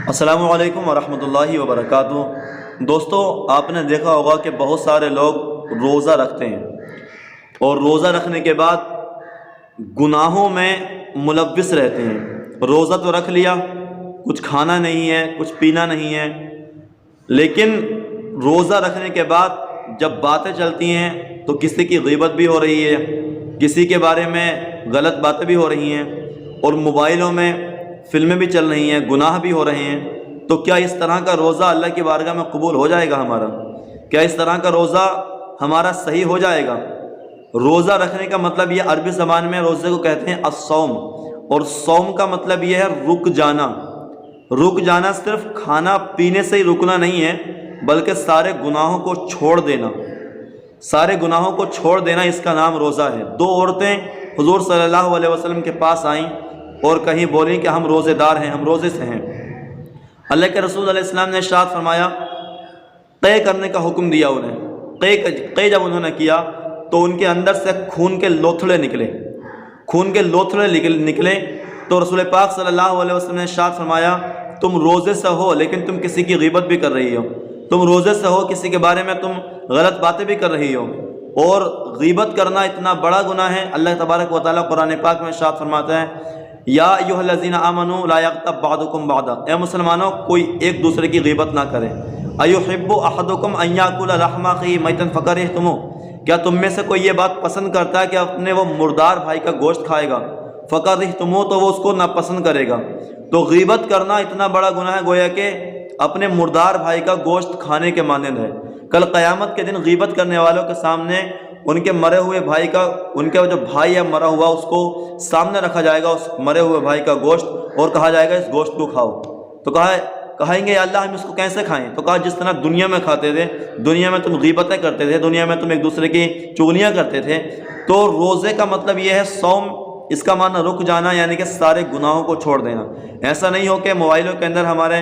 السلام علیکم ورحمۃ اللہ وبرکاتہ۔ دوستو، آپ نے دیکھا ہوگا کہ بہت سارے لوگ روزہ رکھتے ہیں اور روزہ رکھنے کے بعد گناہوں میں ملوث رہتے ہیں۔ روزہ تو رکھ لیا، کچھ کھانا نہیں ہے، کچھ پینا نہیں ہے، لیکن روزہ رکھنے کے بعد جب باتیں چلتی ہیں تو کسی کی غیبت بھی ہو رہی ہے، کسی کے بارے میں غلط باتیں بھی ہو رہی ہیں، اور موبائلوں میں فلمیں بھی چل رہی ہیں، گناہ بھی ہو رہے ہیں۔ تو کیا اس طرح کا روزہ اللہ کی بارگاہ میں قبول ہو جائے گا ہمارا؟ کیا اس طرح کا روزہ ہمارا صحیح ہو جائے گا؟ روزہ رکھنے کا مطلب یہ عربی زبان میں روزے کو کہتے ہیں الصوم، اور صوم کا مطلب یہ ہے رک جانا۔ رک جانا صرف کھانا پینے سے ہی رکنا نہیں ہے، بلکہ سارے گناہوں کو چھوڑ دینا۔ سارے گناہوں کو چھوڑ دینا، اس کا نام روزہ ہے۔ دو عورتیں حضور صلی اللہ علیہ وسلم کے پاس آئیں اور کہیں بولیں کہ ہم روزے دار ہیں، ہم روزے سے ہیں۔ اللہ کے رسول علیہ السلام نے ارشاد فرمایا، قے کرنے کا حکم دیا انہیں۔ قے جب انہوں نے کیا تو ان کے اندر سے خون کے لوتھڑے نکلے۔ خون کے لوتھڑے نکلے تو رسول پاک صلی اللہ علیہ وسلم نے ارشاد فرمایا، تم روزے سے ہو لیکن تم کسی کی غیبت بھی کر رہی ہو، تم روزے سے ہو کسی کے بارے میں تم غلط باتیں بھی کر رہی ہو، اور غیبت کرنا اتنا بڑا گناہ ہے۔ اللہ تبارک و تعالیٰ قرآن پاک میں ارشاد فرماتا ہے، یا ایھا الذین آمنوا لا یغتب بعضکم بعضا، اے مسلمانوں کوئی ایک دوسرے کی غیبت نہ کرے۔ ایحب احدکم ان یاکل لحم اخیہ میتا فکرہتموہ، کیا تم میں سے کوئی یہ بات پسند کرتا ہے کہ اپنے وہ مردار بھائی کا گوشت کھائے گا؟ فکرہتموہ، تو وہ اس کو ناپسند کرے گا۔ تو غیبت کرنا اتنا بڑا گناہ ہے، گویا کہ اپنے مردار بھائی کا گوشت کھانے کے مانند ہے۔ کل قیامت کے دن غیبت کرنے والوں کے سامنے ان کے مرے ہوئے بھائی کا، ان کا جو بھائی ہے مرا ہوا، اس کو سامنے رکھا جائے گا، اس مرے ہوئے بھائی کا گوشت، اور کہا جائے گا اس گوشت کو کھاؤ۔ تو کہیں گے یا اللہ ہم اس کو کیسے کھائیں؟ تو کہا جس طرح دنیا میں کھاتے تھے، دنیا میں تم غیبتیں کرتے تھے، دنیا میں تم ایک دوسرے کی چغلیاں کرتے تھے۔ تو روزے کا مطلب یہ ہے صوم، اس کا معنی رک جانا، یعنی کہ سارے گناہوں کو چھوڑ دینا۔ ایسا نہیں ہو کہ موبائلوں کے اندر ہمارے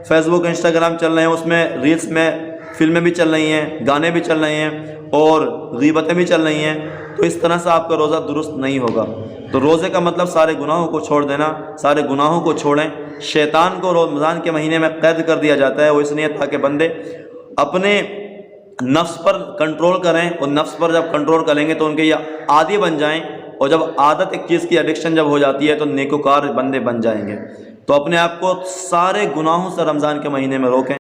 فیس بک انسٹاگرام چل رہے ہیں، اس میں ریلس میں فلمیں بھی چل رہی ہیں، گانے بھی چل رہے ہیں، اور غیبتیں بھی چل رہی ہیں، تو اس طرح سے آپ کا روزہ درست نہیں ہوگا۔ تو روزے کا مطلب سارے گناہوں کو چھوڑ دینا، سارے گناہوں کو چھوڑیں۔ شیطان کو رمضان کے مہینے میں قید کر دیا جاتا ہے، وہ اس لیے تاکہ بندے اپنے نفس پر کنٹرول کریں، اور نفس پر جب کنٹرول کریں گے تو ان کے یہ عادی بن جائیں، اور جب عادت ایک چیز کی ایڈکشن جب ہو جاتی ہے تو نیکوکار بندے بن جائیں گے۔ تو اپنے آپ کو سارے گناہوں سے رمضان کے مہینے میں روکیں۔